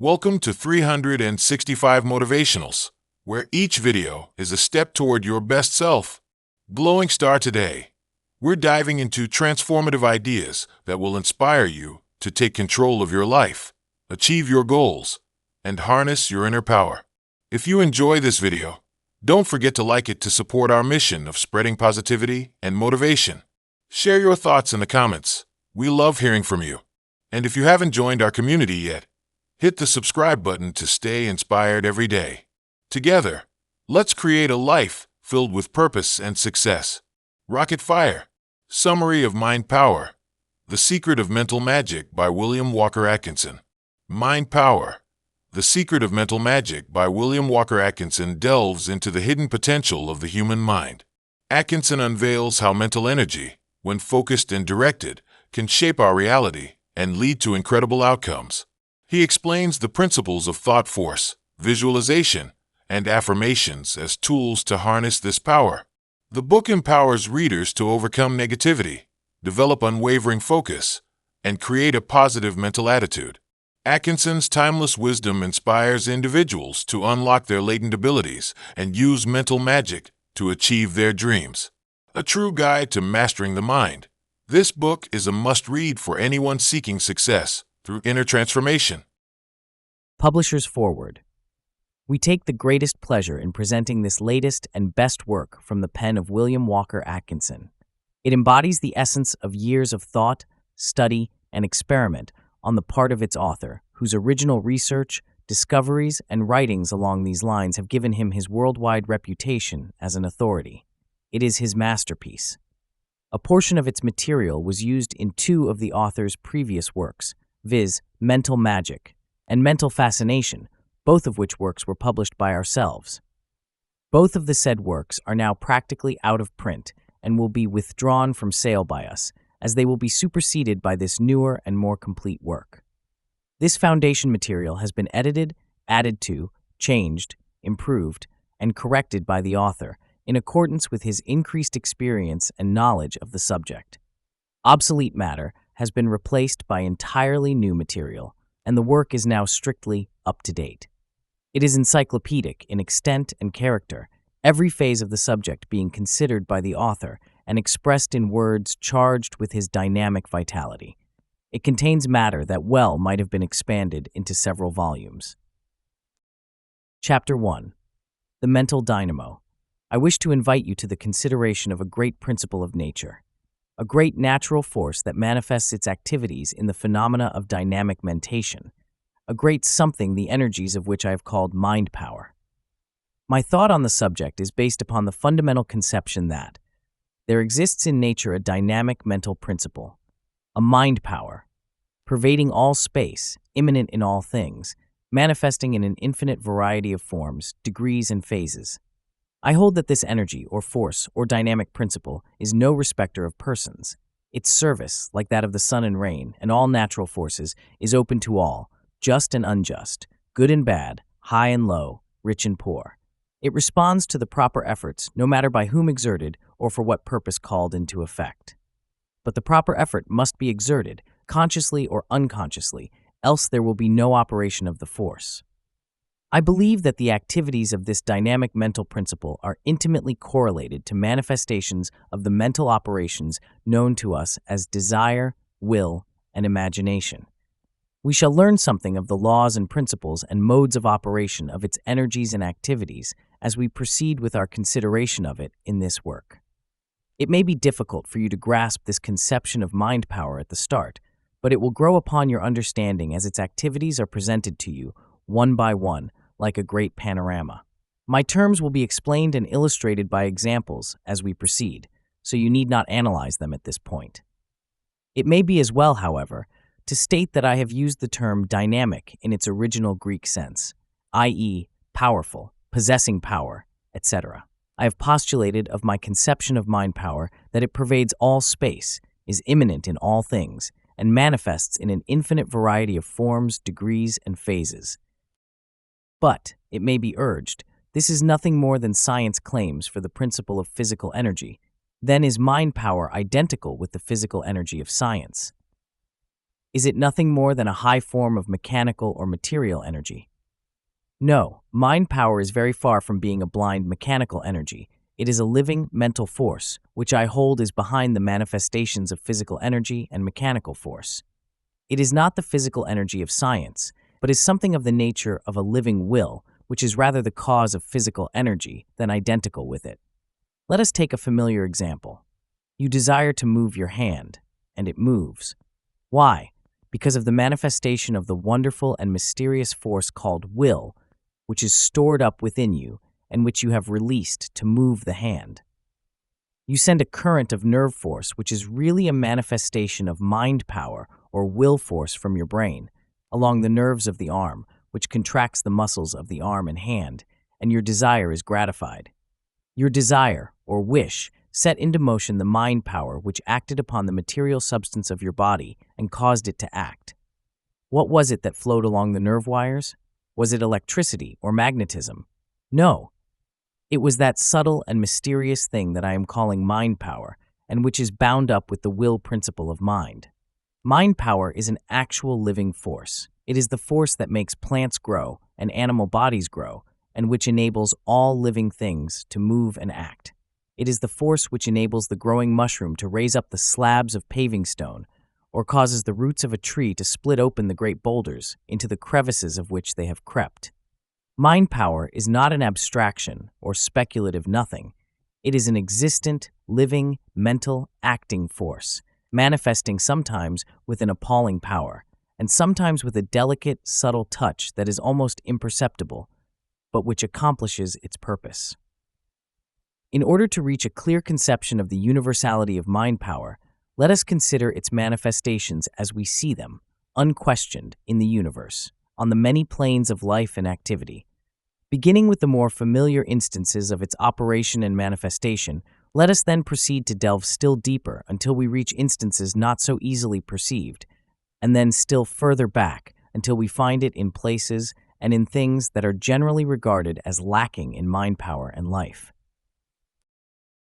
Welcome to 365 Motivationals, where each video is a step toward your best self. Glowing Star today, we're diving into transformative ideas that will inspire you to take control of your life, achieve your goals, and harness your inner power. If you enjoy this video, don't forget to like it to support our mission of spreading positivity and motivation. Share your thoughts in the comments. We love hearing from you. And if you haven't joined our community yet, hit the subscribe button to stay inspired every day. Together, let's create a life filled with purpose and success. Rocket Fire. Summary of Mind Power. The Secret of Mental Magic by William Walker Atkinson. Mind Power. The Secret of Mental Magic by William Walker Atkinson delves into the hidden potential of the human mind. Atkinson unveils how mental energy, when focused and directed, can shape our reality and lead to incredible outcomes. He explains the principles of thought force, visualization, and affirmations as tools to harness this power. The book empowers readers to overcome negativity, develop unwavering focus, and create a positive mental attitude. Atkinson's timeless wisdom inspires individuals to unlock their latent abilities and use mental magic to achieve their dreams. A true guide to mastering the mind. This book is a must-read for anyone seeking success through inner transformation. Publisher's Foreword. We take the greatest pleasure in presenting this latest and best work from the pen of William Walker Atkinson. It embodies the essence of years of thought, study, and experiment on the part of its author, whose original research, discoveries, and writings along these lines have given him his worldwide reputation as an authority. It is his masterpiece. A portion of its material was used in two of the author's previous works, viz., Mental Magic and Mental Fascination, both of which works were published by ourselves. Both of the said works are now practically out of print and will be withdrawn from sale by us, as they will be superseded by this newer and more complete work. This foundation material has been edited, added to, changed, improved, and corrected by the author in accordance with his increased experience and knowledge of the subject. Obsolete matter has been replaced by entirely new material, and the work is now strictly up to date. It is encyclopedic in extent and character, every phase of the subject being considered by the author and expressed in words charged with his dynamic vitality. It contains matter that well might have been expanded into several volumes. Chapter 1. The Mental Dynamo. I wish to invite you to the consideration of a great principle of nature, a great natural force that manifests its activities in the phenomena of dynamic mentation, a great something the energies of which I have called mind power. My thought on the subject is based upon the fundamental conception that there exists in nature a dynamic mental principle, a mind power, pervading all space, immanent in all things, manifesting in an infinite variety of forms, degrees, and phases. I hold that this energy, or force, or dynamic principle is no respecter of persons. Its service, like that of the sun and rain, and all natural forces, is open to all, just and unjust, good and bad, high and low, rich and poor. It responds to the proper efforts, no matter by whom exerted or for what purpose called into effect. But the proper effort must be exerted, consciously or unconsciously, else there will be no operation of the force. I believe that the activities of this dynamic mental principle are intimately correlated to manifestations of the mental operations known to us as desire, will, and imagination. We shall learn something of the laws and principles and modes of operation of its energies and activities as we proceed with our consideration of it in this work. It may be difficult for you to grasp this conception of mind power at the start, but it will grow upon your understanding as its activities are presented to you, one by one, like a great panorama. My terms will be explained and illustrated by examples as we proceed, so you need not analyze them at this point. It may be as well, however, to state that I have used the term dynamic in its original Greek sense, i.e., powerful, possessing power, etc. I have postulated of my conception of mind power that it pervades all space, is immanent in all things, and manifests in an infinite variety of forms, degrees, and phases. But, it may be urged, this is nothing more than science claims for the principle of physical energy. Then is mind power identical with the physical energy of science? Is it nothing more than a high form of mechanical or material energy? No, mind power is very far from being a blind mechanical energy. It is a living mental force, which I hold is behind the manifestations of physical energy and mechanical force. It is not the physical energy of science, but is something of the nature of a living will, which is rather the cause of physical energy than identical with it. Let us take a familiar example. You desire to move your hand, and it moves. Why? Because of the manifestation of the wonderful and mysterious force called will, which is stored up within you and which you have released to move the hand. You send a current of nerve force, which is really a manifestation of mind power or will force from your brain, along the nerves of the arm, which contracts the muscles of the arm and hand, and your desire is gratified. Your desire, or wish, set into motion the mind power which acted upon the material substance of your body and caused it to act. What was it that flowed along the nerve wires? Was it electricity or magnetism? No. It was that subtle and mysterious thing that I am calling mind power, and which is bound up with the will principle of mind. Mind power is an actual living force. It is the force that makes plants grow and animal bodies grow, and which enables all living things to move and act. It is the force which enables the growing mushroom to raise up the slabs of paving stone, or causes the roots of a tree to split open the great boulders into the crevices of which they have crept. Mind power is not an abstraction or speculative nothing. It is an existent, living, mental, acting force, manifesting sometimes with an appalling power, and sometimes with a delicate, subtle touch that is almost imperceptible, but which accomplishes its purpose. In order to reach a clear conception of the universality of mind power, let us consider its manifestations as we see them, unquestioned, in the universe, on the many planes of life and activity. Beginning with the more familiar instances of its operation and manifestation, let us then proceed to delve still deeper until we reach instances not so easily perceived, and then still further back until we find it in places and in things that are generally regarded as lacking in mind power and life.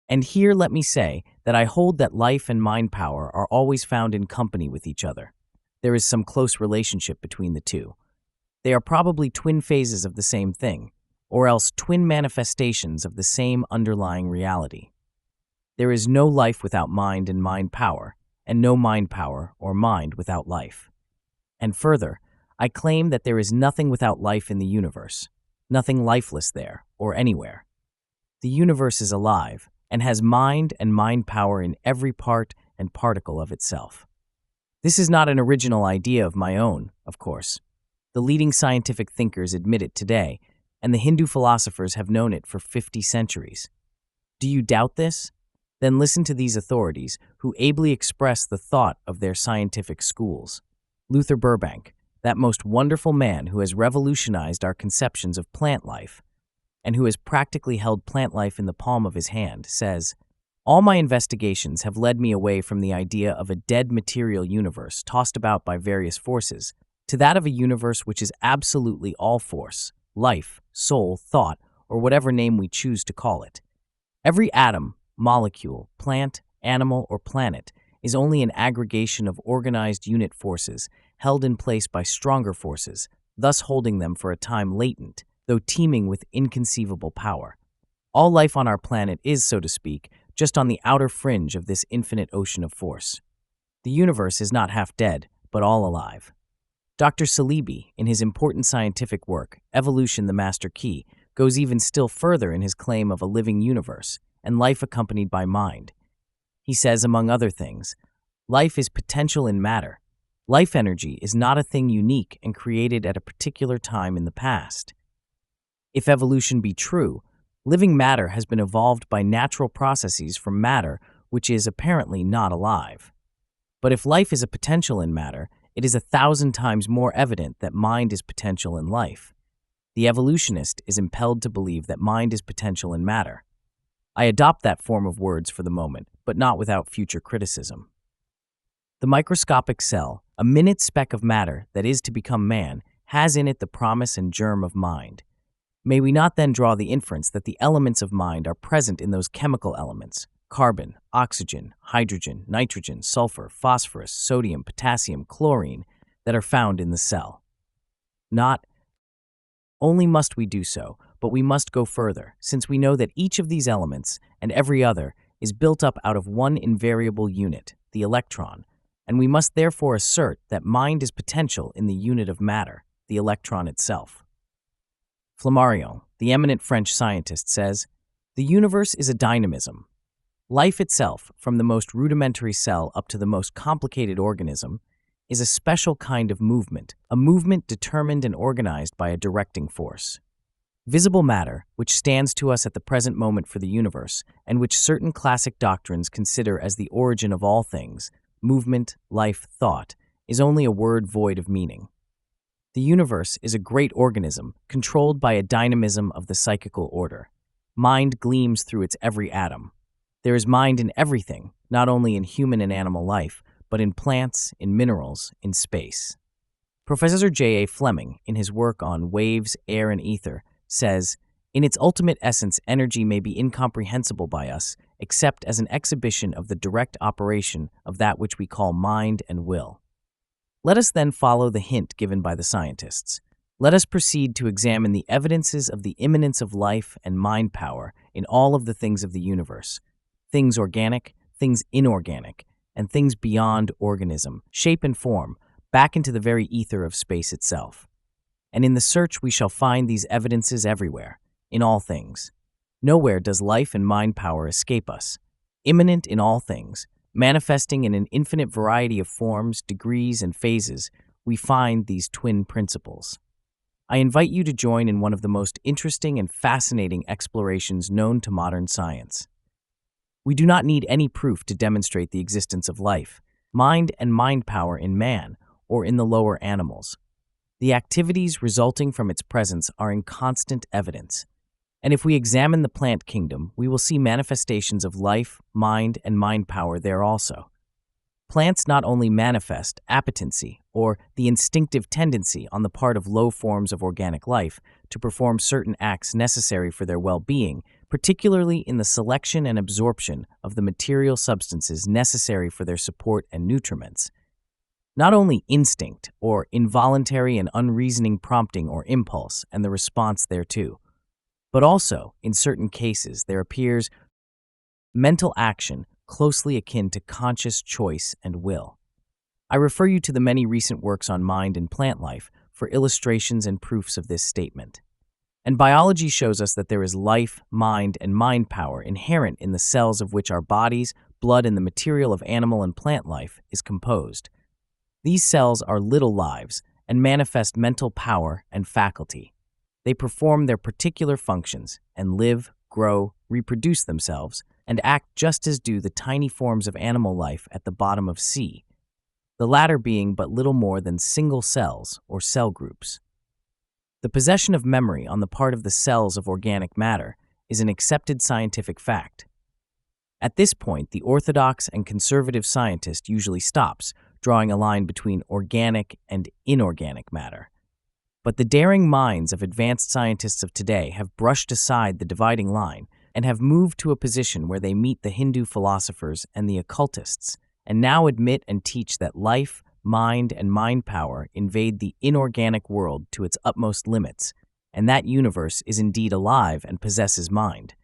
And here let me say that I hold that life and mind power are always found in company with each other. There is some close relationship between the two. They are probably twin phases of the same thing, or else twin manifestations of the same underlying reality. There is no life without mind and mind power, and no mind power or mind without life. And further, I claim that there is nothing without life in the universe, nothing lifeless there or anywhere. The universe is alive and has mind and mind power in every part and particle of itself. This is not an original idea of my own, of course. The leading scientific thinkers admit it today, and the Hindu philosophers have known it for 50 centuries. Do you doubt this? Then listen to these authorities who ably express the thought of their scientific schools. Luther Burbank, that most wonderful man who has revolutionized our conceptions of plant life, and who has practically held plant life in the palm of his hand, says, "All my investigations have led me away from the idea of a dead material universe tossed about by various forces to that of a universe which is absolutely all force, life, soul, thought, or whatever name we choose to call it. Every atom, molecule, plant, animal, or planet is only an aggregation of organized unit forces held in place by stronger forces, thus holding them for a time latent, though teeming with inconceivable power. All life on our planet is, so to speak, just on the outer fringe of this infinite ocean of force. The universe is not half dead, but all alive." Dr. Saleeby, in his important scientific work, Evolution, the Master Key, goes even still further in his claim of a living universe and life accompanied by mind. He says, among other things, life is potential in matter. Life energy is not a thing unique and created at a particular time in the past. If evolution be true, living matter has been evolved by natural processes from matter which is apparently not alive. But if life is a potential in matter, it is 1,000 times more evident that mind is potential in life. The evolutionist is impelled to believe that mind is potential in matter. I adopt that form of words for the moment, but not without future criticism. The microscopic cell, a minute speck of matter that is to become man, has in it the promise and germ of mind. May we not then draw the inference that the elements of mind are present in those chemical elements, carbon, oxygen, hydrogen, nitrogen, sulfur, phosphorus, sodium, potassium, chlorine that are found in the cell. Not only must we do so, but we must go further, since we know that each of these elements and every other is built up out of one invariable unit, the electron, and we must therefore assert that mind is potential in the unit of matter, the electron itself. Flammarion, the eminent French scientist, says, "The universe is a dynamism. Life itself, from the most rudimentary cell up to the most complicated organism, is a special kind of movement, a movement determined and organized by a directing force. Visible matter, which stands to us at the present moment for the universe, and which certain classic doctrines consider as the origin of all things, movement, life, thought, is only a word void of meaning. The universe is a great organism controlled by a dynamism of the psychical order. Mind gleams through its every atom. There is mind in everything, not only in human and animal life, but in plants, in minerals, in space." Professor J.A. Fleming, in his work on waves, air, and ether, says, "In its ultimate essence, energy may be incomprehensible by us, except as an exhibition of the direct operation of that which we call mind and will." Let us then follow the hint given by the scientists. Let us proceed to examine the evidences of the immanence of life and mind power in all of the things of the universe, things organic, things inorganic, and things beyond organism, shape and form, back into the very ether of space itself. And in the search we shall find these evidences everywhere, in all things. Nowhere does life and mind power escape us. Immanent in all things, manifesting in an infinite variety of forms, degrees, and phases, we find these twin principles. I invite you to join in one of the most interesting and fascinating explorations known to modern science. We do not need any proof to demonstrate the existence of life, mind and mind power in man or in the lower animals. The activities resulting from its presence are in constant evidence. And if we examine the plant kingdom, we will see manifestations of life, mind, and mind power there also. Plants not only manifest appetency, or the instinctive tendency on the part of low forms of organic life to perform certain acts necessary for their well-being, particularly in the selection and absorption of the material substances necessary for their support and nutriments. Not only instinct, or involuntary and unreasoning prompting or impulse and the response thereto, but also, in certain cases, there appears mental action closely akin to conscious choice and will. I refer you to the many recent works on mind and plant life for illustrations and proofs of this statement. And biology shows us that there is life, mind, and mind power inherent in the cells of which our bodies, blood, and the material of animal and plant life is composed. These cells are little lives and manifest mental power and faculty. They perform their particular functions and live, grow, reproduce themselves, and act just as do the tiny forms of animal life at the bottom of sea, the latter being but little more than single cells or cell groups. The possession of memory on the part of the cells of organic matter is an accepted scientific fact. At this point, the orthodox and conservative scientist usually stops, drawing a line between organic and inorganic matter. But the daring minds of advanced scientists of today have brushed aside the dividing line and have moved to a position where they meet the Hindu philosophers and the occultists, and now admit and teach that life, mind, and mind power invade the inorganic world to its utmost limits, and that universe is indeed alive and possesses mind.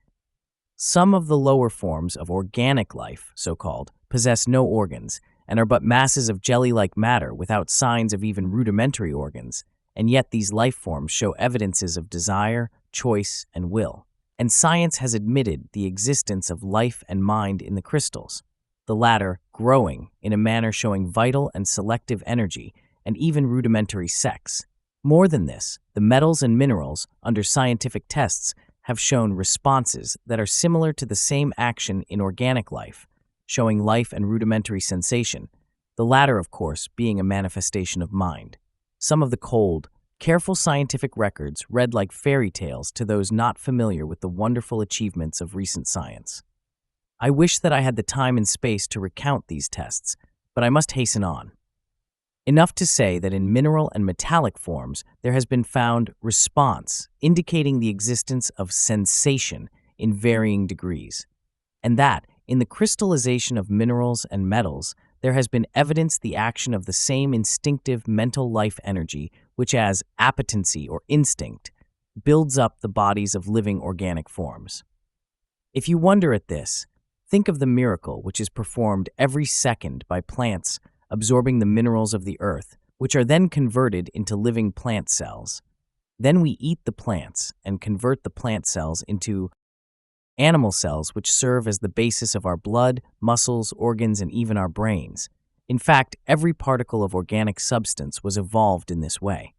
Some of the lower forms of organic life, so-called, possess no organs and are but masses of jelly-like matter without signs of even rudimentary organs, and yet these life forms show evidences of desire, choice, and will. And science has admitted the existence of life and mind in the crystals, the latter growing in a manner showing vital and selective energy and even rudimentary sex. More than this, the metals and minerals, under scientific tests, have shown responses that are similar to the same action in organic life, showing life and rudimentary sensation, the latter, of course, being a manifestation of mind. Some of the cold, careful scientific records read like fairy tales to those not familiar with the wonderful achievements of recent science. I wish that I had the time and space to recount these tests, but I must hasten on. Enough to say that in mineral and metallic forms there has been found response, indicating the existence of sensation in varying degrees, and that, in the crystallization of minerals and metals, there has been evidence the action of the same instinctive mental life energy, which as appetency or instinct, builds up the bodies of living organic forms. If you wonder at this, think of the miracle which is performed every second by plants absorbing the minerals of the earth, which are then converted into living plant cells. Then we eat the plants and convert the plant cells into animal cells, which serve as the basis of our blood, muscles, organs, and even our brains. In fact, every particle of organic substance was evolved in this way.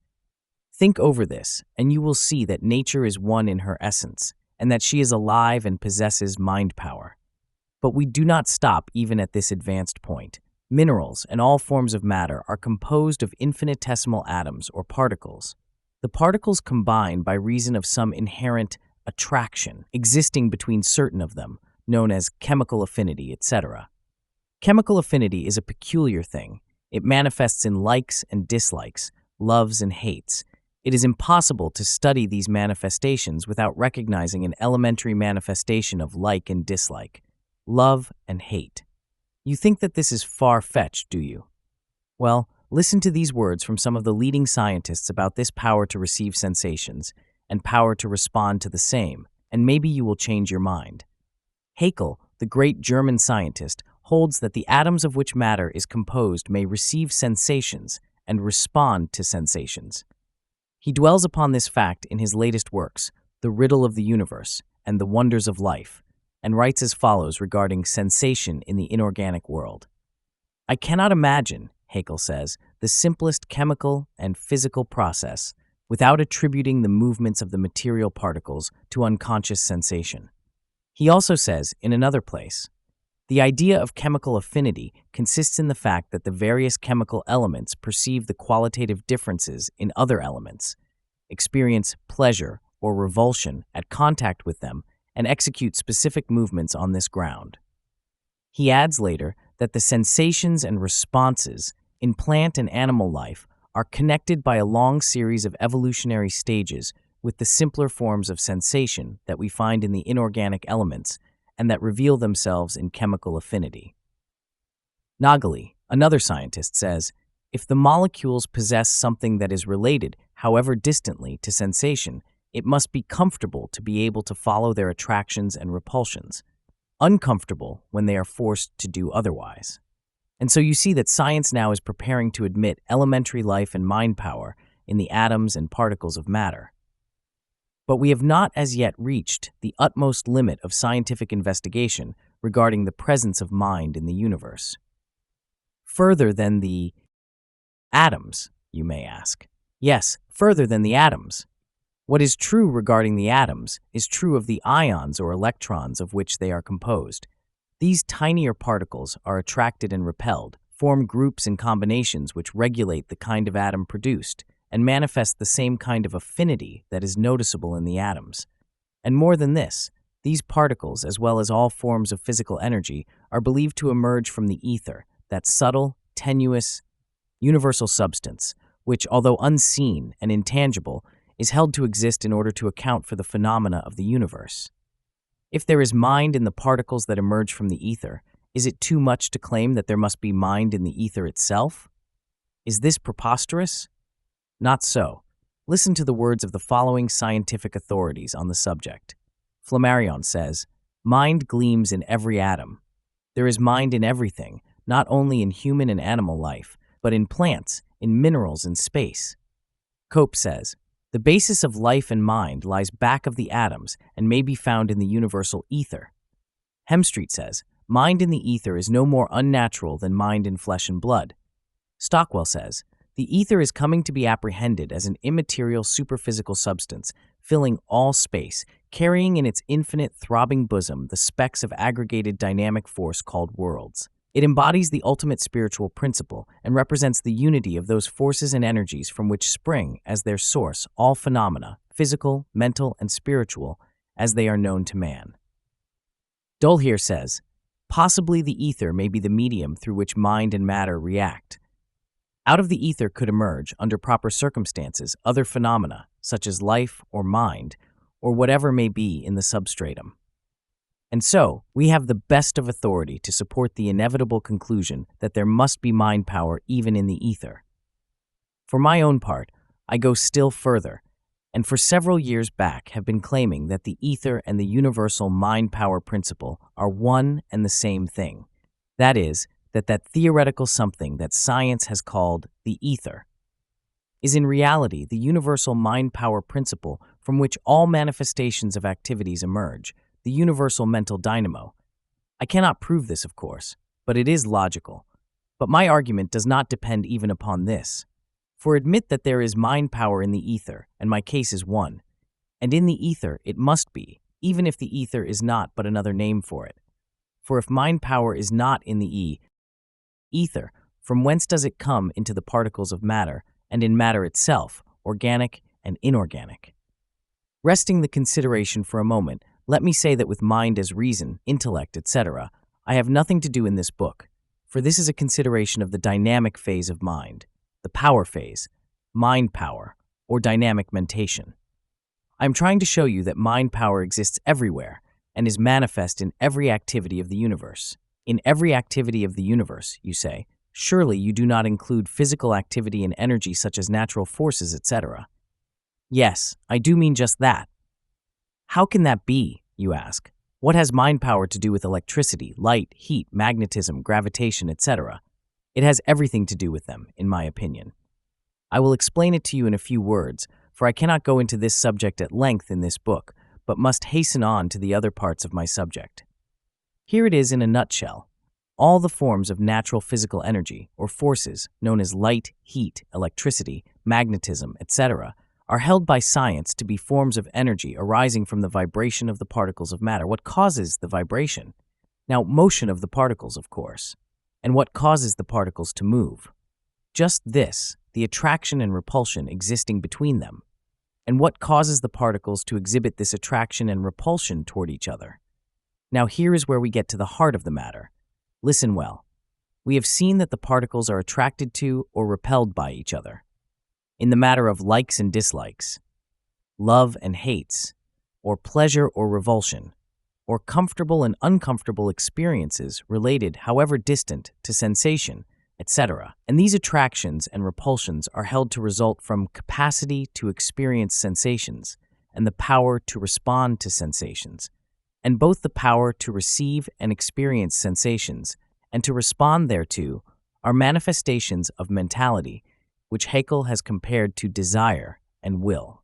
Think over this, and you will see that nature is one in her essence, and that she is alive and possesses mind power. But we do not stop even at this advanced point. Minerals and all forms of matter are composed of infinitesimal atoms or particles. The particles combine by reason of some inherent attraction existing between certain of them, known as chemical affinity, etc. Chemical affinity is a peculiar thing. It manifests in likes and dislikes, loves and hates. It is impossible to study these manifestations without recognizing an elementary manifestation of like and dislike, love and hate. You think that this is far-fetched, do you? Well, listen to these words from some of the leading scientists about this power to receive sensations and power to respond to the same, and maybe you will change your mind. Haeckel, the great German scientist, holds that the atoms of which matter is composed may receive sensations and respond to sensations. He dwells upon this fact in his latest works, The Riddle of the Universe and the Wonders of Life, and writes as follows regarding sensation in the inorganic world. I cannot imagine, Haeckel says, the simplest chemical and physical process without attributing the movements of the material particles to unconscious sensation. He also says, in another place, the idea of chemical affinity consists in the fact that the various chemical elements perceive the qualitative differences in other elements, experience pleasure or revulsion at contact with them, and execute specific movements on this ground. He adds later that the sensations and responses in plant and animal life are connected by a long series of evolutionary stages with the simpler forms of sensation that we find in the inorganic elements and that reveal themselves in chemical affinity. Nagali, another scientist, says, if the molecules possess something that is related, however distantly, to sensation, it must be comfortable to be able to follow their attractions and repulsions, uncomfortable when they are forced to do otherwise. And so you see that science now is preparing to admit elementary life and mind power in the atoms and particles of matter. But we have not as yet reached the utmost limit of scientific investigation regarding the presence of mind in the universe. Further than the atoms, you may ask. Yes, further than the atoms. What is true regarding the atoms is true of the ions or electrons of which they are composed. These tinier particles are attracted and repelled, form groups and combinations which regulate the kind of atom produced, and manifest the same kind of affinity that is noticeable in the atoms. And more than this, these particles, as well as all forms of physical energy, are believed to emerge from the ether, that subtle, tenuous, universal substance, which, although unseen and intangible, is held to exist in order to account for the phenomena of the universe. If there is mind in the particles that emerge from the ether, is it too much to claim that there must be mind in the ether itself? Is this preposterous? Not so. Listen to the words of the following scientific authorities on the subject. Flammarion says, mind gleams in every atom. There is mind in everything, not only in human and animal life, but in plants, in minerals, and space. Cope says, the basis of life and mind lies back of the atoms and may be found in the universal ether. Hemstreet says, mind in the ether is no more unnatural than mind in flesh and blood. Stockwell says, the ether is coming to be apprehended as an immaterial superphysical substance, filling all space, carrying in its infinite throbbing bosom the specks of aggregated dynamic force called worlds. It embodies the ultimate spiritual principle and represents the unity of those forces and energies from which spring, as their source, all phenomena, physical, mental, and spiritual, as they are known to man. Dolhier says, possibly the ether may be the medium through which mind and matter react. Out of the ether could emerge, under proper circumstances, other phenomena, such as life or mind, or whatever may be in the substratum. And so, we have the best of authority to support the inevitable conclusion that there must be mind power even in the ether. For my own part, I go still further, and for several years back have been claiming that the ether and the universal mind power principle are one and the same thing. That is, that theoretical something that science has called the ether is in reality the universal mind power principle from which all manifestations of activities emerge, the universal mental dynamo. I cannot prove this, of course, but it is logical. But my argument does not depend even upon this. For admit that there is mind power in the ether, and my case is one. And in the ether it must be, even if the ether is not but another name for it. For if mind power is not in the ether, from whence does it come into the particles of matter, and in matter itself, organic and inorganic? Resting the consideration for a moment, let me say that with mind as reason, intellect, etc., I have nothing to do in this book, for this is a consideration of the dynamic phase of mind, the power phase, mind power, or dynamic mentation. I am trying to show you that mind power exists everywhere and is manifest in every activity of the universe. In every activity of the universe, you say, surely you do not include physical activity and energy such as natural forces, etc. Yes, I do mean just that. How can that be, you ask? What has mind power to do with electricity, light, heat, magnetism, gravitation, etc.? It has everything to do with them, in my opinion. I will explain it to you in a few words, for I cannot go into this subject at length in this book, but must hasten on to the other parts of my subject. Here it is in a nutshell. All the forms of natural physical energy, or forces, known as light, heat, electricity, magnetism, etc., are held by science to be forms of energy arising from the vibration of the particles of matter. What causes the vibration? Now, motion of the particles, of course. And what causes the particles to move? Just this, the attraction and repulsion existing between them. And what causes the particles to exhibit this attraction and repulsion toward each other? Now here is where we get to the heart of the matter. Listen well. We have seen that the particles are attracted to or repelled by each other. In the matter of likes and dislikes, love and hates, or pleasure or revulsion, or comfortable and uncomfortable experiences related, however distant, to sensation, etc. And these attractions and repulsions are held to result from capacity to experience sensations and the power to respond to sensations, and both the power to receive and experience sensations and to respond thereto are manifestations of mentality, which Haeckel has compared to desire and will.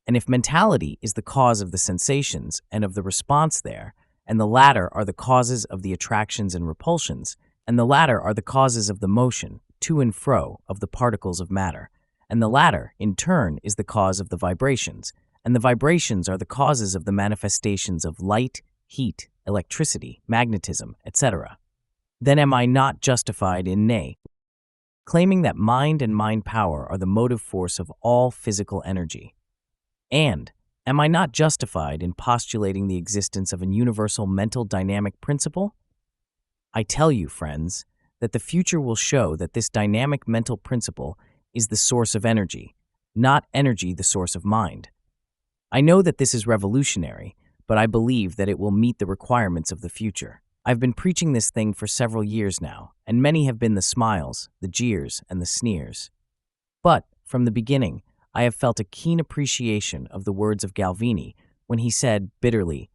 And if mentality is the cause of the sensations and of the response there, and the latter are the causes of the attractions and repulsions, and the latter are the causes of the motion, to and fro, of the particles of matter, and the latter, in turn, is the cause of the vibrations, and the vibrations are the causes of the manifestations of light, heat, electricity, magnetism, etc. Then am I not justified in, nay, claiming that mind and mind power are the motive force of all physical energy? And am I not justified in postulating the existence of a universal mental dynamic principle? I tell you, friends, that the future will show that this dynamic mental principle is the source of energy, not energy the source of mind. I know that this is revolutionary, but I believe that it will meet the requirements of the future. I've been preaching this thing for several years now, and many have been the smiles, the jeers, and the sneers. But, from the beginning, I have felt a keen appreciation of the words of Galvini when he said, bitterly,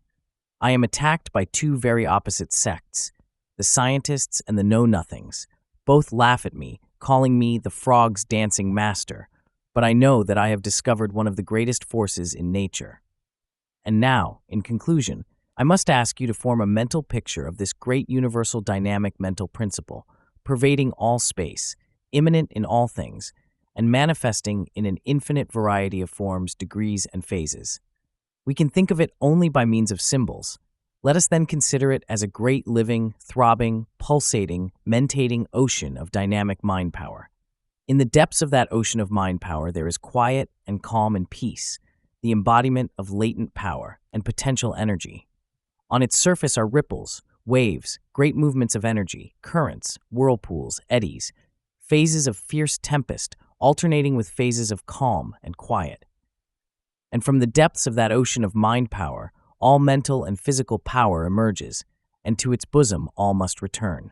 I am attacked by two very opposite sects, the scientists and the know-nothings. Both laugh at me, calling me the frog's dancing master, but I know that I have discovered one of the greatest forces in nature. And now, in conclusion, I must ask you to form a mental picture of this great universal dynamic mental principle, pervading all space, immanent in all things, and manifesting in an infinite variety of forms, degrees, and phases. We can think of it only by means of symbols. Let us then consider it as a great living, throbbing, pulsating, mentating ocean of dynamic mind power. In the depths of that ocean of mind power there is quiet and calm and peace, the embodiment of latent power and potential energy. On its surface are ripples, waves, great movements of energy, currents, whirlpools, eddies, phases of fierce tempest alternating with phases of calm and quiet. And from the depths of that ocean of mind power, all mental and physical power emerges, and to its bosom all must return.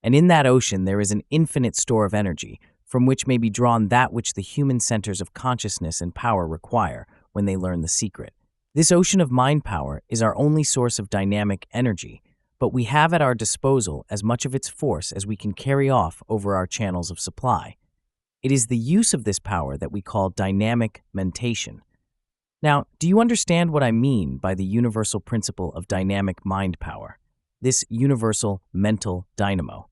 And in that ocean there is an infinite store of energy, from which may be drawn that which the human centers of consciousness and power require when they learn the secret. This ocean of mind power is our only source of dynamic energy, but we have at our disposal as much of its force as we can carry off over our channels of supply. It is the use of this power that we call dynamic mentation. Now, do you understand what I mean by the universal principle of dynamic mind power, this universal mental dynamo?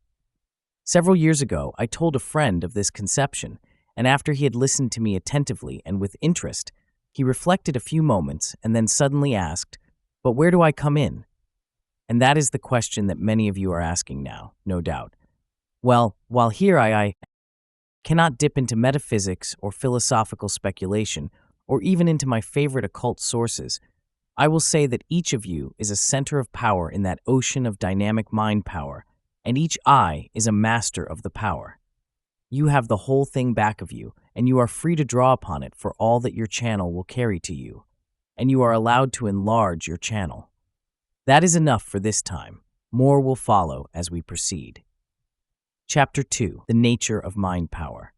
Several years ago, I told a friend of this conception, and after he had listened to me attentively and with interest, he reflected a few moments and then suddenly asked, "But where do I come in?" And that is the question that many of you are asking now, no doubt. Well, while here I cannot dip into metaphysics or philosophical speculation, or even into my favorite occult sources, I will say that each of you is a center of power in that ocean of dynamic mind power, and each eye is a master of the power. You have the whole thing back of you, and you are free to draw upon it for all that your channel will carry to you, and you are allowed to enlarge your channel. That is enough for this time. More will follow as we proceed. Chapter 2. The Nature of Mind Power.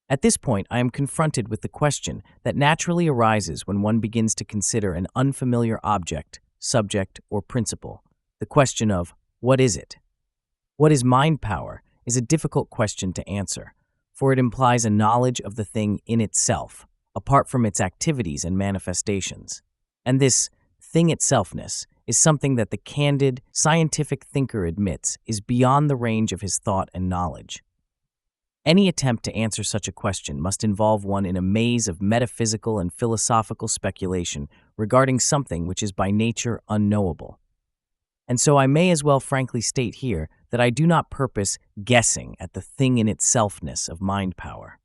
At this point, I am confronted with the question that naturally arises when one begins to consider an unfamiliar object, subject, or principle. The question of, what is it? What is mind power is a difficult question to answer, for it implies a knowledge of the thing in itself, apart from its activities and manifestations. And this thing itselfness is something that the candid, scientific thinker admits is beyond the range of his thought and knowledge. Any attempt to answer such a question must involve one in a maze of metaphysical and philosophical speculation regarding something which is by nature unknowable. And so I may as well frankly state here that I do not purpose guessing at the thing in itselfness of mind power.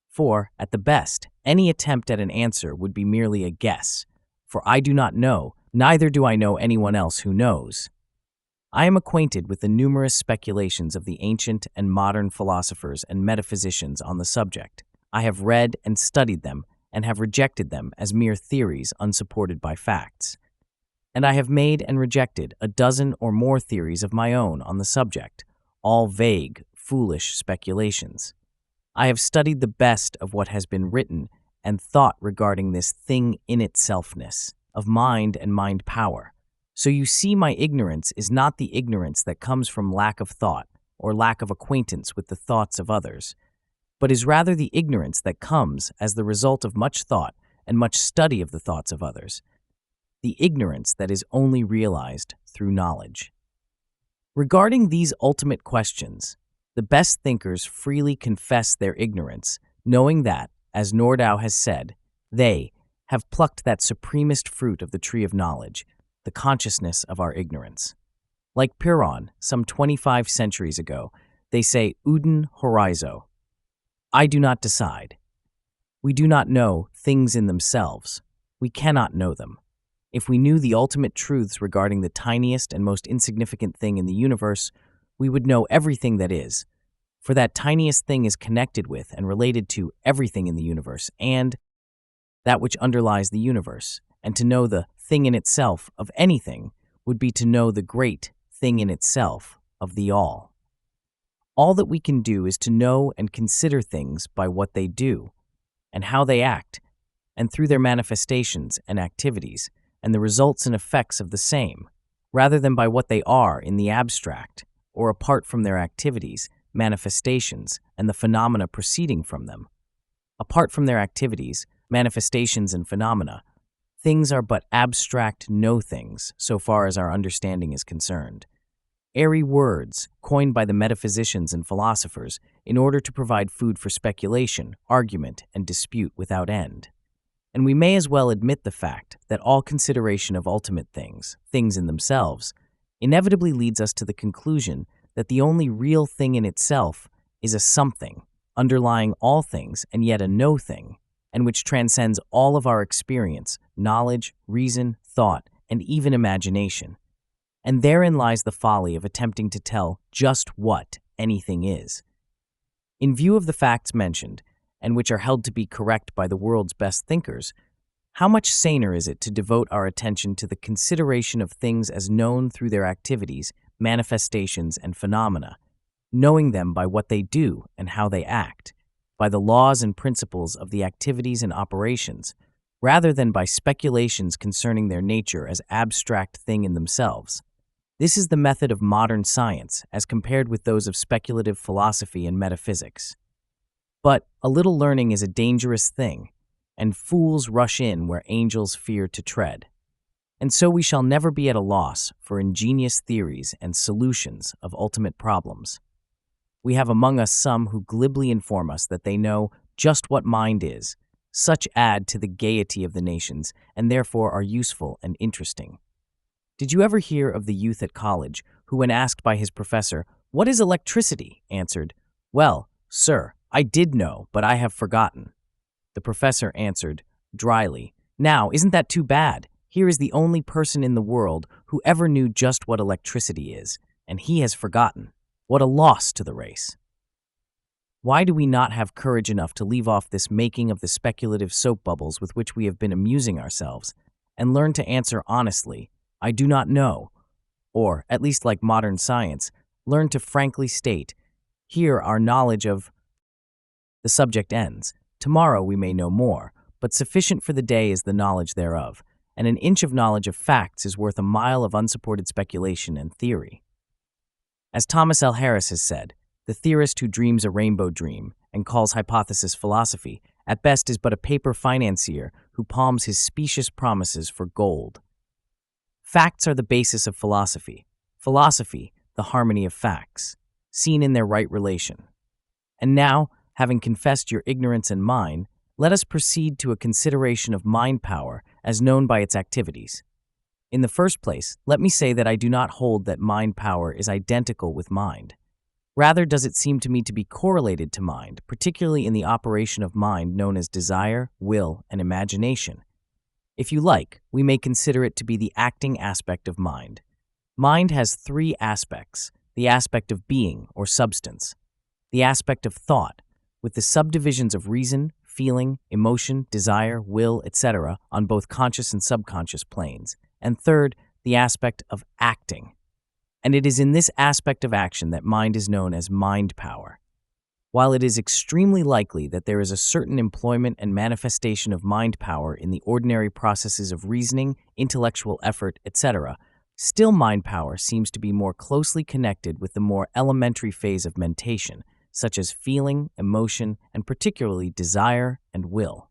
For, at the best, any attempt at an answer would be merely a guess, for I do not know, neither do I know anyone else who knows. I am acquainted with the numerous speculations of the ancient and modern philosophers and metaphysicians on the subject. I have read and studied them and have rejected them as mere theories unsupported by facts. And I have made and rejected a dozen or more theories of my own on the subject, all vague, foolish speculations. I have studied the best of what has been written and thought regarding this thing in itselfness of mind and mind power. So you see, my ignorance is not the ignorance that comes from lack of thought or lack of acquaintance with the thoughts of others, but is rather the ignorance that comes as the result of much thought and much study of the thoughts of others, the ignorance that is only realized through knowledge. Regarding these ultimate questions, the best thinkers freely confess their ignorance, knowing that, as Nordau has said, they have plucked that supremest fruit of the tree of knowledge, the consciousness of our ignorance. Like Pyrrhon, some 25 centuries ago, they say, Uden horizo. I do not decide. We do not know things in themselves. We cannot know them. If we knew the ultimate truths regarding the tiniest and most insignificant thing in the universe, we would know everything that is, for that tiniest thing is connected with and related to everything in the universe and that which underlies the universe, and to know the thing in itself of anything would be to know the great thing in itself of the all. All that we can do is to know and consider things by what they do, and how they act, and through their manifestations and activities, and the results and effects of the same, rather than by what they are in the abstract, or apart from their activities, manifestations, and the phenomena proceeding from them. Apart from their activities, manifestations, and phenomena, things are but abstract no-things so far as our understanding is concerned. Airy words coined by the metaphysicians and philosophers in order to provide food for speculation, argument, and dispute without end. And we may as well admit the fact that all consideration of ultimate things, things in themselves, inevitably leads us to the conclusion that the only real thing in itself is a something, underlying all things and yet a no thing, and which transcends all of our experience, knowledge, reason, thought, and even imagination. And therein lies the folly of attempting to tell just what anything is. In view of the facts mentioned, and which are held to be correct by the world's best thinkers, How much saner is it to devote our attention to the consideration of things as known through their activities, manifestations, and phenomena, knowing them by what they do and how they act, by the laws and principles of the activities and operations, rather than by speculations concerning their nature as abstract thing in themselves? This is the method of modern science as compared with those of speculative philosophy and metaphysics. But a little learning is a dangerous thing, and fools rush in where angels fear to tread. And so we shall never be at a loss for ingenious theories and solutions of ultimate problems. We have among us some who glibly inform us that they know just what mind is. Such add to the gaiety of the nations, and therefore are useful and interesting. Did you ever hear of the youth at college who, when asked by his professor, "What is electricity?" answered, "Well, sir, I did know, but I have forgotten." The professor answered, dryly, "Now, isn't that too bad? Here is the only person in the world who ever knew just what electricity is, and he has forgotten. What a loss to the race!" Why do we not have courage enough to leave off this making of the speculative soap bubbles with which we have been amusing ourselves, and learn to answer honestly, "I do not know," or, at least like modern science, learn to frankly state, "Here our knowledge of..." The subject ends. Tomorrow we may know more, but sufficient for the day is the knowledge thereof, and an inch of knowledge of facts is worth a mile of unsupported speculation and theory. As Thomas L. Harris has said, the theorist who dreams a rainbow dream and calls hypothesis philosophy, at best is but a paper financier who palms his specious promises for gold. Facts are the basis of philosophy. Philosophy, the harmony of facts, seen in their right relation. And now, having confessed your ignorance and mine, let us proceed to a consideration of mind power as known by its activities. In the first place, let me say that I do not hold that mind power is identical with mind. Rather does it seem to me to be correlated to mind, particularly in the operation of mind known as desire, will, and imagination. If you like, we may consider it to be the acting aspect of mind. Mind has three aspects: the aspect of being, or substance; the aspect of thought, with the subdivisions of reason, feeling, emotion, desire, will, etc., on both conscious and subconscious planes; and third, the aspect of acting. And it is in this aspect of action that mind is known as mind power. While it is extremely likely that there is a certain employment and manifestation of mind power in the ordinary processes of reasoning, intellectual effort, etc., still mind power seems to be more closely connected with the more elementary phase of mentation, such as feeling, emotion, and particularly desire and will.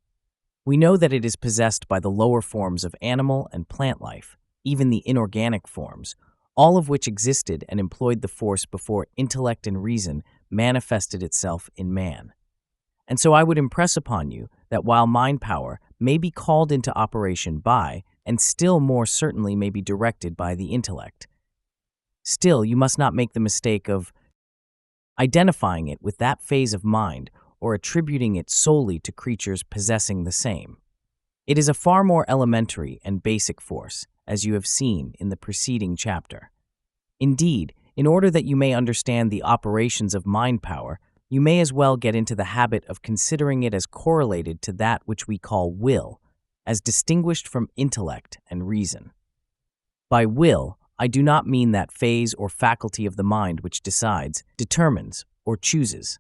We know that it is possessed by the lower forms of animal and plant life, even the inorganic forms, all of which existed and employed the force before intellect and reason manifested itself in man. And so I would impress upon you that while mind power may be called into operation by, and still more certainly may be directed by the intellect, still you must not make the mistake of identifying it with that phase of mind or attributing it solely to creatures possessing the same. It is a far more elementary and basic force, as you have seen in the preceding chapter. Indeed, in order that you may understand the operations of mind power, you may as well get into the habit of considering it as correlated to that which we call will, as distinguished from intellect and reason. By will, I do not mean that phase or faculty of the mind which decides, determines, or chooses,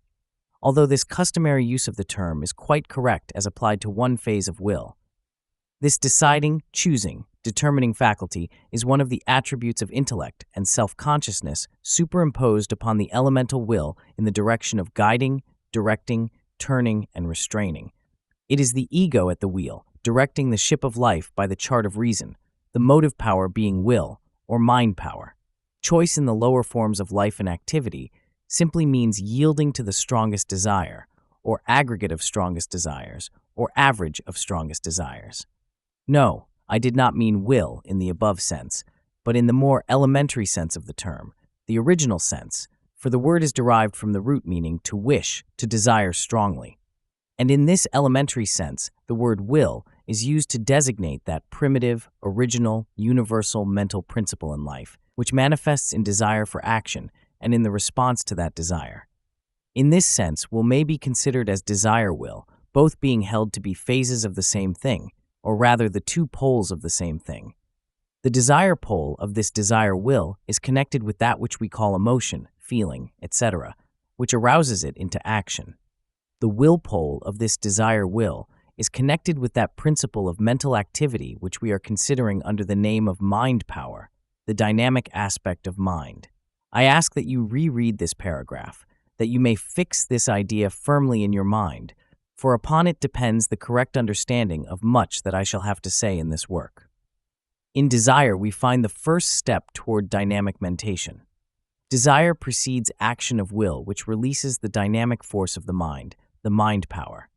although this customary use of the term is quite correct as applied to one phase of will. This deciding, choosing, determining faculty is one of the attributes of intellect and self-consciousness superimposed upon the elemental will in the direction of guiding, directing, turning, and restraining. It is the ego at the wheel, directing the ship of life by the chart of reason, the motive power being will, or mind power. Choice in the lower forms of life and activity simply means yielding to the strongest desire, or aggregate of strongest desires, or average of strongest desires. No, I did not mean will in the above sense, but in the more elementary sense of the term, the original sense, for the word is derived from the root meaning to wish, to desire strongly. And in this elementary sense, the word will is used to designate that primitive, original, universal mental principle in life, which manifests in desire for action and in the response to that desire. In this sense, will may be considered as desire will, both being held to be phases of the same thing, or rather the two poles of the same thing. The desire pole of this desire will is connected with that which we call emotion, feeling, etc., which arouses it into action. The will pole of this desire will is connected with that principle of mental activity which we are considering under the name of mind power, the dynamic aspect of mind. I ask that you reread this paragraph, that you may fix this idea firmly in your mind, for upon it depends the correct understanding of much that I shall have to say in this work. In desire, we find the first step toward dynamic mentation. Desire precedes action of will, which releases the dynamic force of the mind power.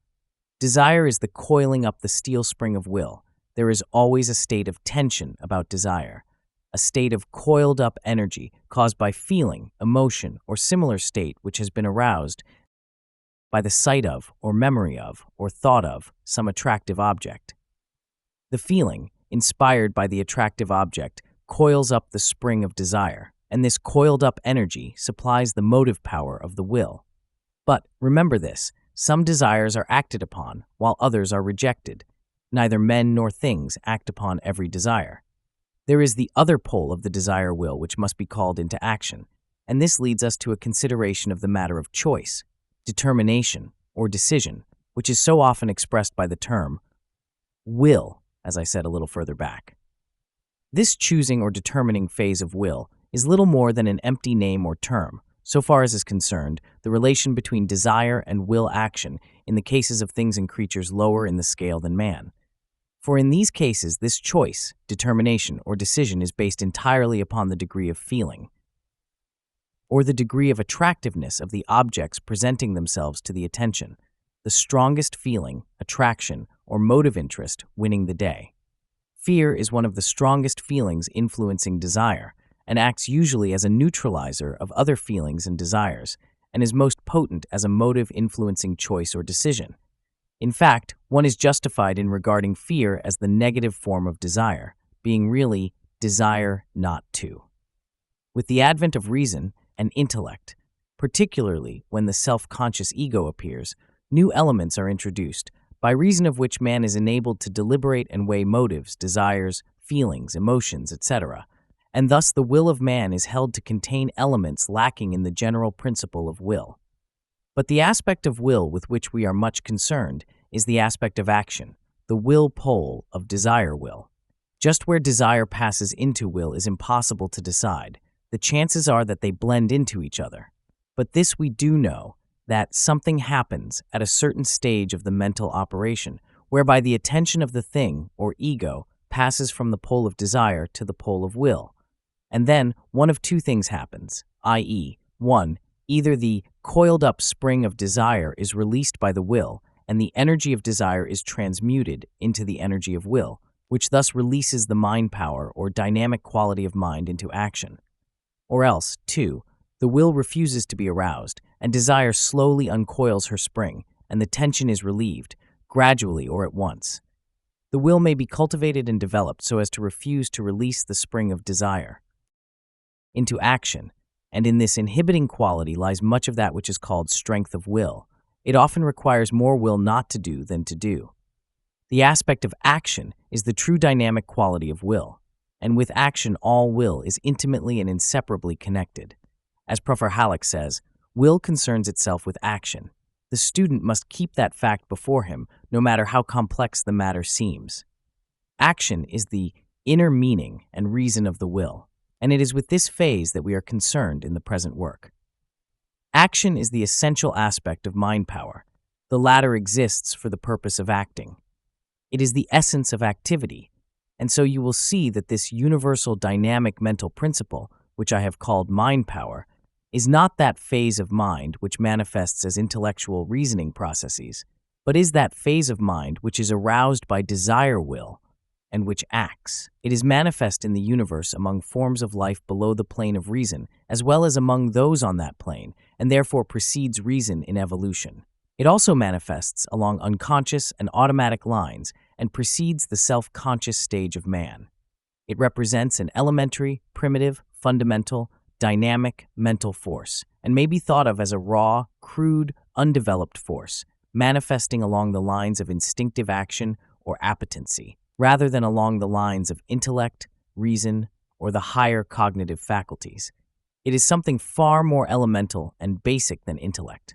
Desire is the coiling up the steel spring of will. There is always a state of tension about desire, a state of coiled up energy caused by feeling, emotion, or similar state which has been aroused by the sight of, or memory of, or thought of some attractive object. The feeling, inspired by the attractive object, coils up the spring of desire, and this coiled up energy supplies the motive power of the will. But remember this, some desires are acted upon, while others are rejected. Neither men nor things act upon every desire. There is the other pole of the desire will which must be called into action, and this leads us to a consideration of the matter of choice, determination, or decision, which is so often expressed by the term will, as I said a little further back. This choosing or determining phase of will is little more than an empty name or term, so far as is concerned the relation between desire and will action in the cases of things and creatures lower in the scale than man. For in these cases, this choice, determination, or decision is based entirely upon the degree of feeling, or the degree of attractiveness of the objects presenting themselves to the attention, the strongest feeling, attraction, or motive interest winning the day. Fear is one of the strongest feelings influencing desire, and acts usually as a neutralizer of other feelings and desires, and is most potent as a motive influencing choice or decision. In fact, one is justified in regarding fear as the negative form of desire, being really desire not to. With the advent of reason and intellect, particularly when the self-conscious ego appears, new elements are introduced, by reason of which man is enabled to deliberate and weigh motives, desires, feelings, emotions, etc., and thus the will of man is held to contain elements lacking in the general principle of will. But the aspect of will with which we are much concerned is the aspect of action, the will pole of desire will. Just where desire passes into will is impossible to decide. The chances are that they blend into each other. But this we do know, that something happens at a certain stage of the mental operation, whereby the attention of the thing, or ego, passes from the pole of desire to the pole of will. And then one of two things happens, i.e., 1. Either the coiled-up spring of desire is released by the will, and the energy of desire is transmuted into the energy of will, which thus releases the mind power or dynamic quality of mind into action. Or else, 2. The will refuses to be aroused, and desire slowly uncoils her spring, and the tension is relieved, gradually or at once. The will may be cultivated and developed so as to refuse to release the spring of desire into action, and in this inhibiting quality lies much of that which is called strength of will. It often requires more will not to do than to do. The aspect of action is the true dynamic quality of will, and with action all will is intimately and inseparably connected. As Professor Halleck says, will concerns itself with action. The student must keep that fact before him, no matter how complex the matter seems. Action is the inner meaning and reason of the will, and it is with this phase that we are concerned in the present work. Action is the essential aspect of mind power. The latter exists for the purpose of acting. It is the essence of activity, and so you will see that this universal dynamic mental principle, which I have called mind power, is not that phase of mind which manifests as intellectual reasoning processes, but is that phase of mind which is aroused by desire will and which acts. It is manifest in the universe among forms of life below the plane of reason, as well as among those on that plane, and therefore precedes reason in evolution. It also manifests along unconscious and automatic lines and precedes the self-conscious stage of man. It represents an elementary, primitive, fundamental, dynamic mental force, and may be thought of as a raw, crude, undeveloped force, manifesting along the lines of instinctive action or appetency, rather than along the lines of intellect, reason, or the higher cognitive faculties. It is something far more elemental and basic than intellect.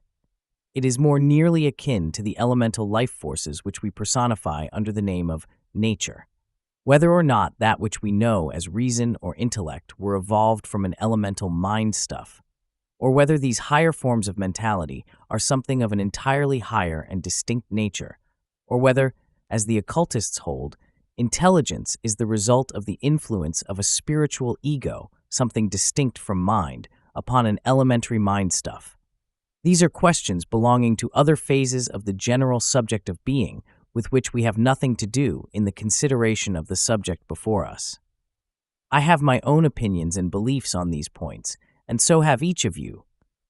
It is more nearly akin to the elemental life forces which we personify under the name of nature. Whether or not that which we know as reason or intellect were evolved from an elemental mind stuff, or whether these higher forms of mentality are something of an entirely higher and distinct nature, or whether, as the occultists hold, intelligence is the result of the influence of a spiritual ego, something distinct from mind, upon an elementary mind stuff. These are questions belonging to other phases of the general subject of being, with which we have nothing to do in the consideration of the subject before us. I have my own opinions and beliefs on these points, and so have each of you.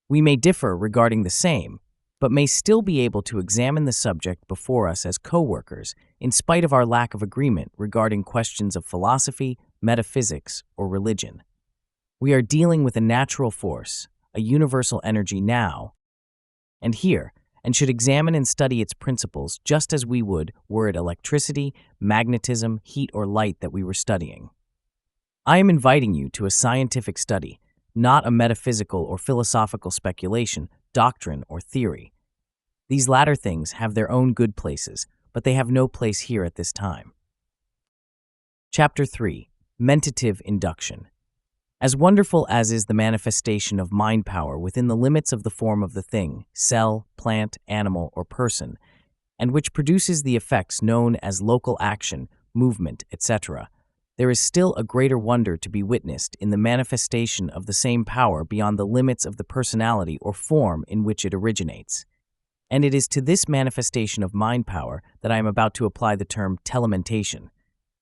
We may differ regarding the same, but may still be able to examine the subject before us as co-workers, in spite of our lack of agreement regarding questions of philosophy, metaphysics, or religion. We are dealing with a natural force, a universal energy now and here, and should examine and study its principles just as we would were it electricity, magnetism, heat, or light that we were studying. I am inviting you to a scientific study, not a metaphysical or philosophical speculation, doctrine, or theory. These latter things have their own good places, but they have no place here at this time. Chapter 3. Mentative Induction. As wonderful as is the manifestation of mind power within the limits of the form of the thing, cell, plant, animal, or person, and which produces the effects known as local action, movement, etc., there is still a greater wonder to be witnessed in the manifestation of the same power beyond the limits of the personality or form in which it originates. And it is to this manifestation of mind power that I am about to apply the term telementation.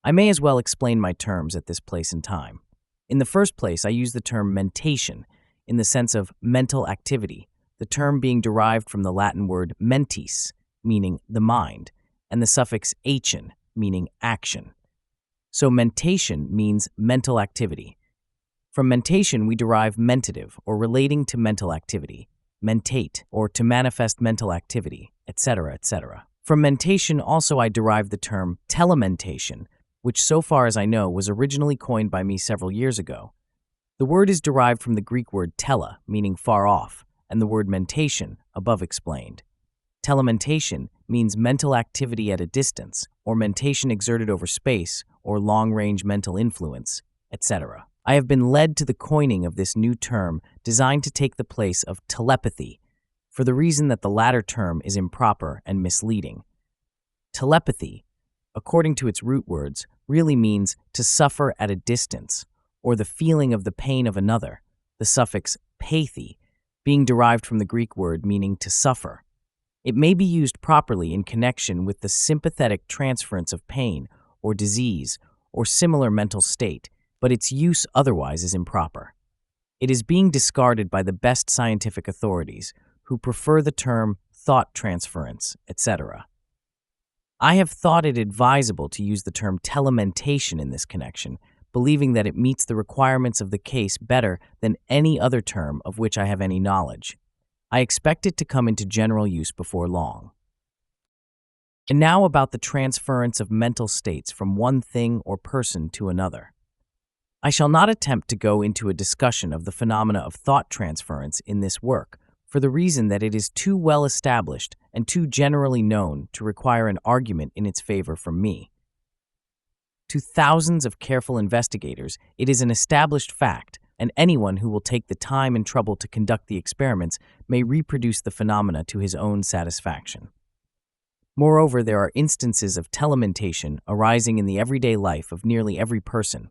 I may as well explain my terms at this place and time. In the first place, I use the term mentation in the sense of mental activity, the term being derived from the Latin word mentis, meaning the mind, and the suffix ation, meaning action. So mentation means mental activity. From mentation, we derive mentative, or relating to mental activity, mentate, or to manifest mental activity, etc., etc. From mentation also I derive the term telementation, which so far as I know was originally coined by me several years ago. The word is derived from the Greek word tele, meaning far off, and the word mentation, above explained. Telementation means mental activity at a distance, or mentation exerted over space, or long-range mental influence, etc. I have been led to the coining of this new term designed to take the place of telepathy, for the reason that the latter term is improper and misleading. Telepathy, according to its root words, really means to suffer at a distance, or the feeling of the pain of another, the suffix pathy being derived from the Greek word meaning to suffer. It may be used properly in connection with the sympathetic transference of pain or disease or similar mental state, but its use otherwise is improper. It is being discarded by the best scientific authorities, who prefer the term thought transference, etc. I have thought it advisable to use the term telementation in this connection, believing that it meets the requirements of the case better than any other term of which I have any knowledge. I expect it to come into general use before long. And now about the transference of mental states from one thing or person to another. I shall not attempt to go into a discussion of the phenomena of thought transference in this work, for the reason that it is too well established and too generally known to require an argument in its favor from me. To thousands of careful investigators, it is an established fact, and anyone who will take the time and trouble to conduct the experiments may reproduce the phenomena to his own satisfaction. Moreover, there are instances of telementation arising in the everyday life of nearly every person,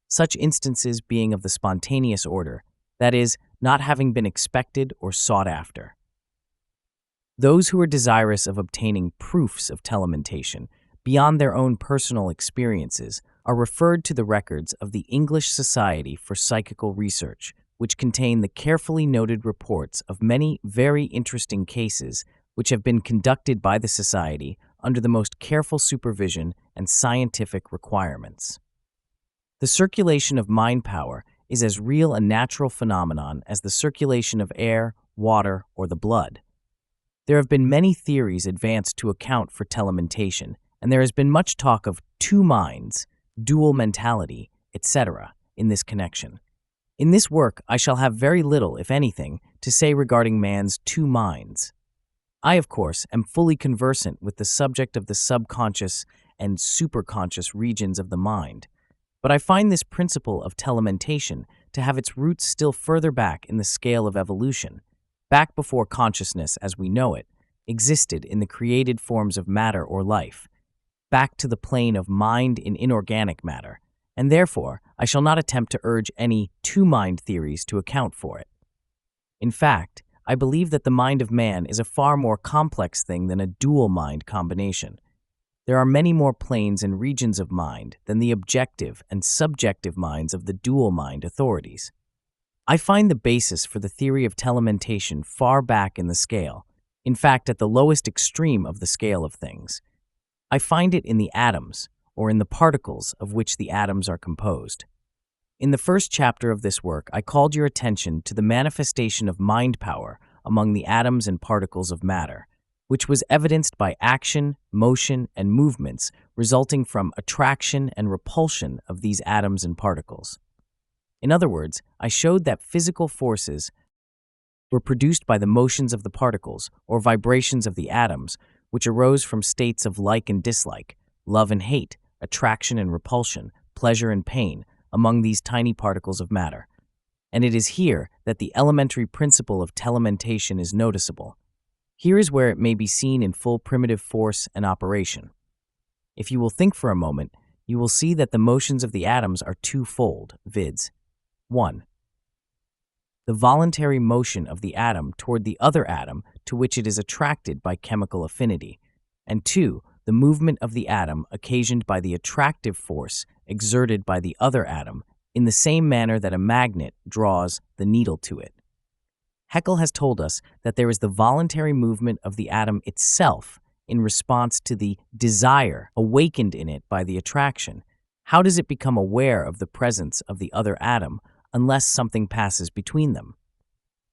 such instances being of the spontaneous order, that is, not having been expected or sought after. Those who are desirous of obtaining proofs of telementation beyond their own personal experiences are referred to the records of the English Society for Psychical Research, which contain the carefully noted reports of many very interesting cases which have been conducted by the Society under the most careful supervision and scientific requirements. The circulation of mind power is as real a natural phenomenon as the circulation of air, water, or the blood. There have been many theories advanced to account for telementation, and there has been much talk of two minds, dual mentality, etc., in this connection. In this work, I shall have very little, if anything, to say regarding man's two minds. I, of course, am fully conversant with the subject of the subconscious and superconscious regions of the mind, but I find this principle of telementation to have its roots still further back in the scale of evolution, back before consciousness as we know it existed in the created forms of matter or life, back to the plane of mind in inorganic matter, and therefore I shall not attempt to urge any two-mind theories to account for it. In fact, I believe that the mind of man is a far more complex thing than a dual-mind combination. There are many more planes and regions of mind than the objective and subjective minds of the dual-mind authorities. I find the basis for the theory of telementation far back in the scale, in fact at the lowest extreme of the scale of things. I find it in the atoms, or in the particles of which the atoms are composed. In the first chapter of this work, I called your attention to the manifestation of mind power among the atoms and particles of matter, which was evidenced by action, motion, and movements resulting from attraction and repulsion of these atoms and particles. In other words, I showed that physical forces were produced by the motions of the particles or vibrations of the atoms, which arose from states of like and dislike, love and hate, attraction and repulsion, pleasure and pain, among these tiny particles of matter. And it is here that the elementary principle of telementation is noticeable. Here is where it may be seen in full primitive force and operation. If you will think for a moment, you will see that the motions of the atoms are twofold, viz. 1. The voluntary motion of the atom toward the other atom to which it is attracted by chemical affinity, and 2. The movement of the atom occasioned by the attractive force exerted by the other atom in the same manner that a magnet draws the needle to it. Haeckel has told us that there is the voluntary movement of the atom itself in response to the desire awakened in it by the attraction. How does it become aware of the presence of the other atom unless something passes between them?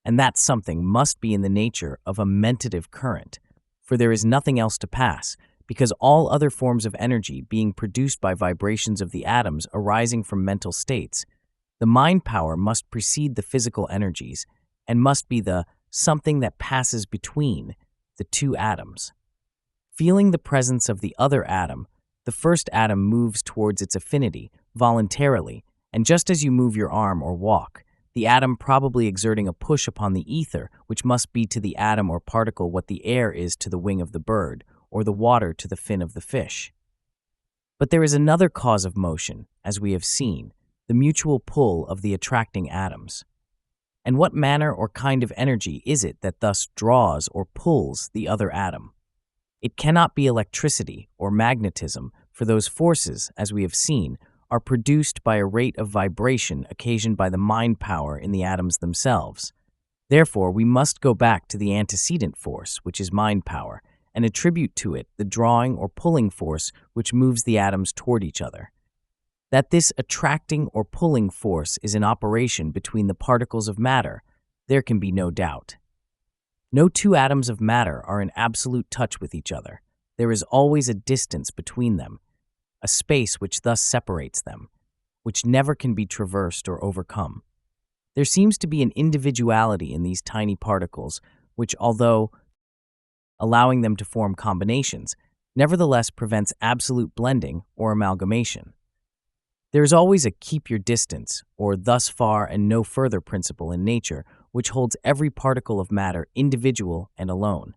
And that something must be in the nature of a mentative current, for there is nothing else to pass, because all other forms of energy being produced by vibrations of the atoms arising from mental states, the mind power must precede the physical energies and must be the something that passes between the two atoms. Feeling the presence of the other atom, the first atom moves towards its affinity voluntarily, and just as you move your arm or walk, the atom probably exerting a push upon the ether, which must be to the atom or particle what the air is to the wing of the bird, or the water to the fin of the fish. But there is another cause of motion, as we have seen, the mutual pull of the attracting atoms. And what manner or kind of energy is it that thus draws or pulls the other atom? It cannot be electricity or magnetism, for those forces, as we have seen, are produced by a rate of vibration occasioned by the mind power in the atoms themselves. Therefore, we must go back to the antecedent force, which is mind power, and attribute to it the drawing or pulling force which moves the atoms toward each other. That this attracting or pulling force is in operation between the particles of matter, there can be no doubt. No two atoms of matter are in absolute touch with each other. There is always a distance between them, a space which thus separates them, which never can be traversed or overcome. There seems to be an individuality in these tiny particles, which, although allowing them to form combinations, nevertheless prevents absolute blending or amalgamation. There is always a keep your distance, or thus far and no further principle in nature, which holds every particle of matter individual and alone.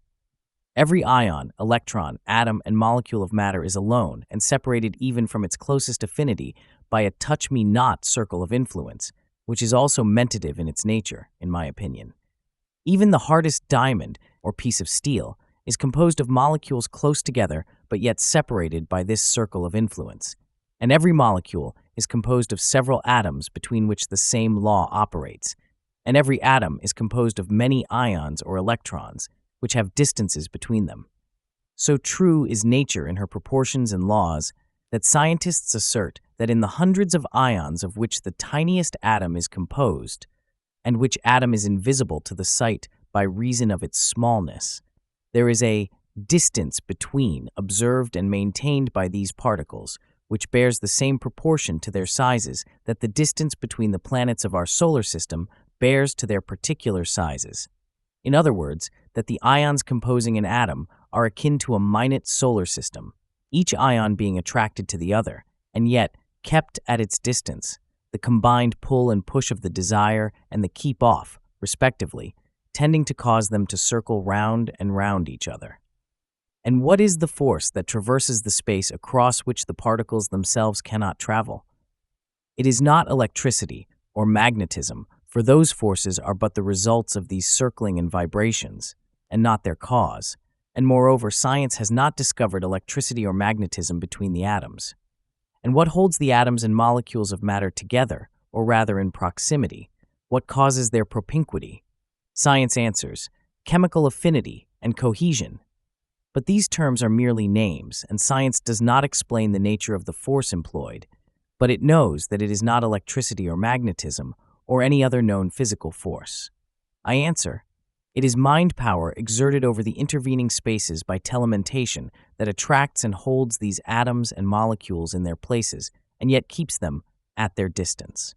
Every ion, electron, atom, and molecule of matter is alone and separated even from its closest affinity by a touch-me-not circle of influence, which is also mentative in its nature, in my opinion. Even the hardest diamond, or piece of steel, is composed of molecules close together but yet separated by this circle of influence, and every molecule is composed of several atoms between which the same law operates, and every atom is composed of many ions or electrons, which have distances between them. So true is nature in her proportions and laws that scientists assert that in the hundreds of ions of which the tiniest atom is composed, and which atom is invisible to the sight by reason of its smallness, there is a distance between observed and maintained by these particles, which bears the same proportion to their sizes that the distance between the planets of our solar system bears to their particular sizes. In other words, that the ions composing an atom are akin to a minute solar system, each ion being attracted to the other, and yet kept at its distance, the combined pull and push of the desire and the keep off, respectively, tending to cause them to circle round and round each other. And what is the force that traverses the space across which the particles themselves cannot travel? It is not electricity or magnetism, for those forces are but the results of these circling and vibrations, and not their cause. And moreover, science has not discovered electricity or magnetism between the atoms. And what holds the atoms and molecules of matter together, or rather in proximity? What causes their propinquity? Science answers, chemical affinity and cohesion. But these terms are merely names, and science does not explain the nature of the force employed, but it knows that it is not electricity or magnetism, or any other known physical force. I answer, it is mind power exerted over the intervening spaces by telementation that attracts and holds these atoms and molecules in their places, and yet keeps them at their distance.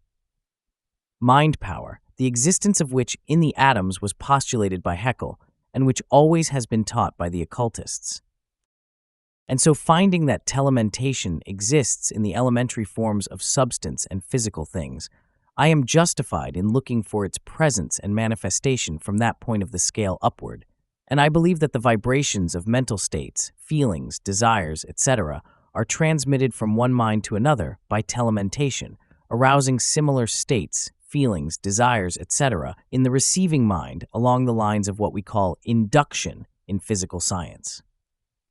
Mind power, the existence of which in the atoms was postulated by Haeckel, and which always has been taught by the occultists. And so finding that telementation exists in the elementary forms of substance and physical things, I am justified in looking for its presence and manifestation from that point of the scale upward, and I believe that the vibrations of mental states, feelings, desires, etc., are transmitted from one mind to another by telementation, arousing similar states, feelings, desires, etc., in the receiving mind along the lines of what we call induction in physical science.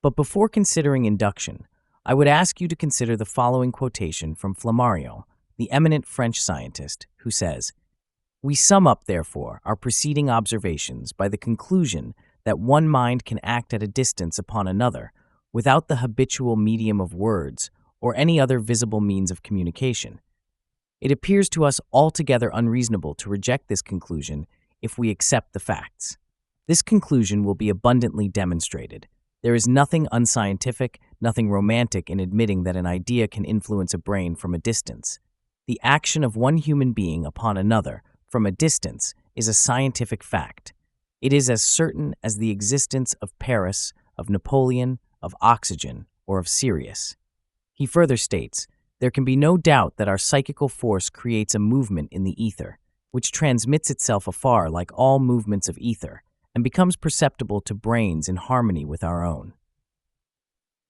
But before considering induction, I would ask you to consider the following quotation from Flammarion, the eminent French scientist, who says, "We sum up, therefore, our preceding observations by the conclusion that one mind can act at a distance upon another without the habitual medium of words or any other visible means of communication. It appears to us altogether unreasonable to reject this conclusion if we accept the facts. This conclusion will be abundantly demonstrated. There is nothing unscientific, nothing romantic in admitting that an idea can influence a brain from a distance. The action of one human being upon another from a distance is a scientific fact. It is as certain as the existence of Paris, of Napoleon, of oxygen, or of Sirius." He further states, "There can be no doubt that our psychical force creates a movement in the ether, which transmits itself afar like all movements of ether, and becomes perceptible to brains in harmony with our own.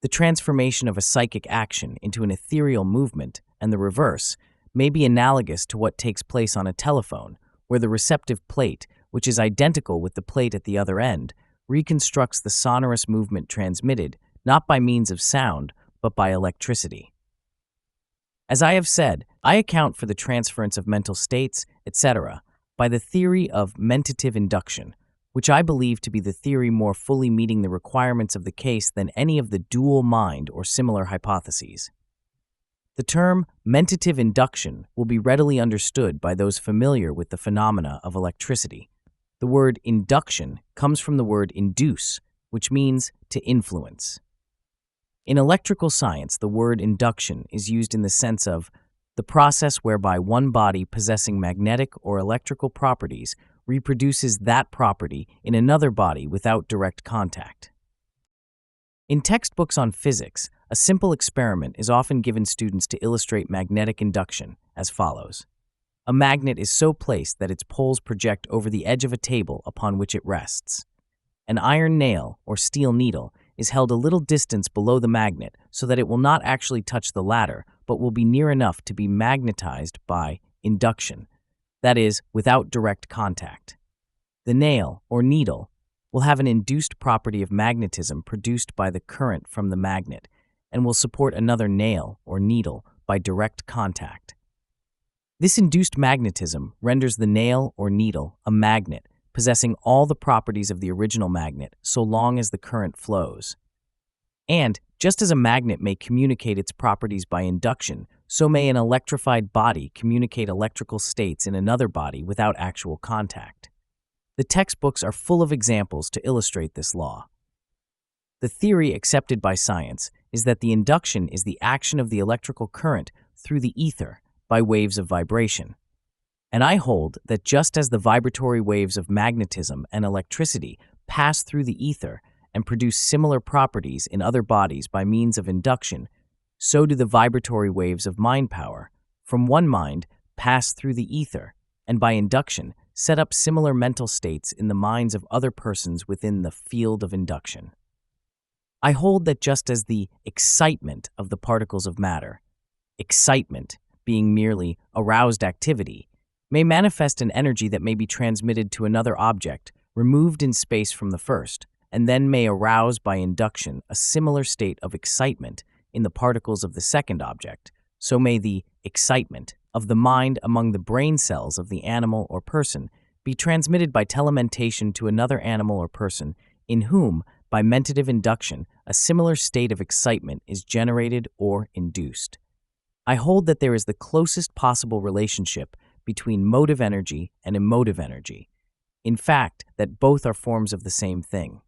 The transformation of a psychic action into an ethereal movement, and the reverse, may be analogous to what takes place on a telephone, where the receptive plate, which is identical with the plate at the other end, reconstructs the sonorous movement transmitted, not by means of sound, but by electricity. As I have said, I account for the transference of mental states, etc., by the theory of mentative induction, which I believe to be the theory more fully meeting the requirements of the case than any of the dual mind or similar hypotheses. The term mentative induction will be readily understood by those familiar with the phenomena of electricity. The word induction comes from the word induce, which means to influence. In electrical science, the word induction is used in the sense of the process whereby one body possessing magnetic or electrical properties reproduces that property in another body without direct contact. In textbooks on physics, a simple experiment is often given students to illustrate magnetic induction as follows. A magnet is so placed that its poles project over the edge of a table upon which it rests. An iron nail or steel needle is held a little distance below the magnet so that it will not actually touch the latter, but will be near enough to be magnetized by induction, that is, without direct contact. The nail or needle will have an induced property of magnetism produced by the current from the magnet, and will support another nail or needle by direct contact. This induced magnetism renders the nail or needle a magnet, possessing all the properties of the original magnet so long as the current flows. And, just as a magnet may communicate its properties by induction, so may an electrified body communicate electrical states in another body without actual contact. The textbooks are full of examples to illustrate this law. The theory accepted by science is that the induction is the action of the electrical current through the ether by waves of vibration. And I hold that just as the vibratory waves of magnetism and electricity pass through the ether and produce similar properties in other bodies by means of induction, so do the vibratory waves of mind power from one mind pass through the ether and by induction set up similar mental states in the minds of other persons within the field of induction. I hold that just as the excitement of the particles of matter, excitement being merely aroused activity, may manifest an energy that may be transmitted to another object removed in space from the first, and then may arouse by induction a similar state of excitement in the particles of the second object, so may the excitement of the mind among the brain cells of the animal or person be transmitted by telementation to another animal or person in whom, by mentative induction, a similar state of excitement is generated or induced. I hold that there is the closest possible relationship between motive energy and emotive energy. In fact, that both are forms of the same thing.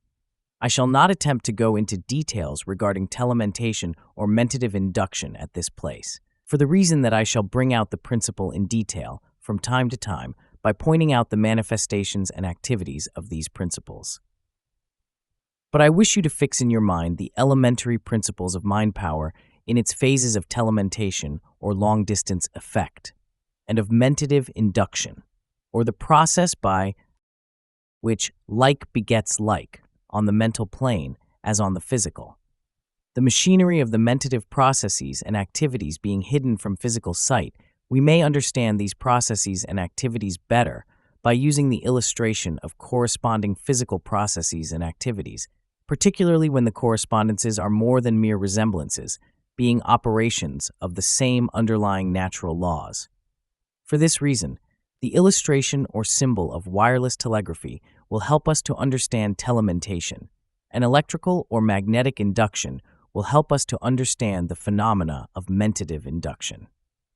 I shall not attempt to go into details regarding telementation or mentative induction at this place, for the reason that I shall bring out the principle in detail from time to time by pointing out the manifestations and activities of these principles. But I wish you to fix in your mind the elementary principles of mind power in its phases of telementation or long-distance effect, and of mentative induction, or the process by which like begets like on the mental plane as on the physical. The machinery of the mentative processes and activities being hidden from physical sight, we may understand these processes and activities better by using the illustration of corresponding physical processes and activities, particularly when the correspondences are more than mere resemblances, being operations of the same underlying natural laws. For this reason, the illustration or symbol of wireless telegraphy will help us to understand telementation, and electrical or magnetic induction will help us to understand the phenomena of mentative induction.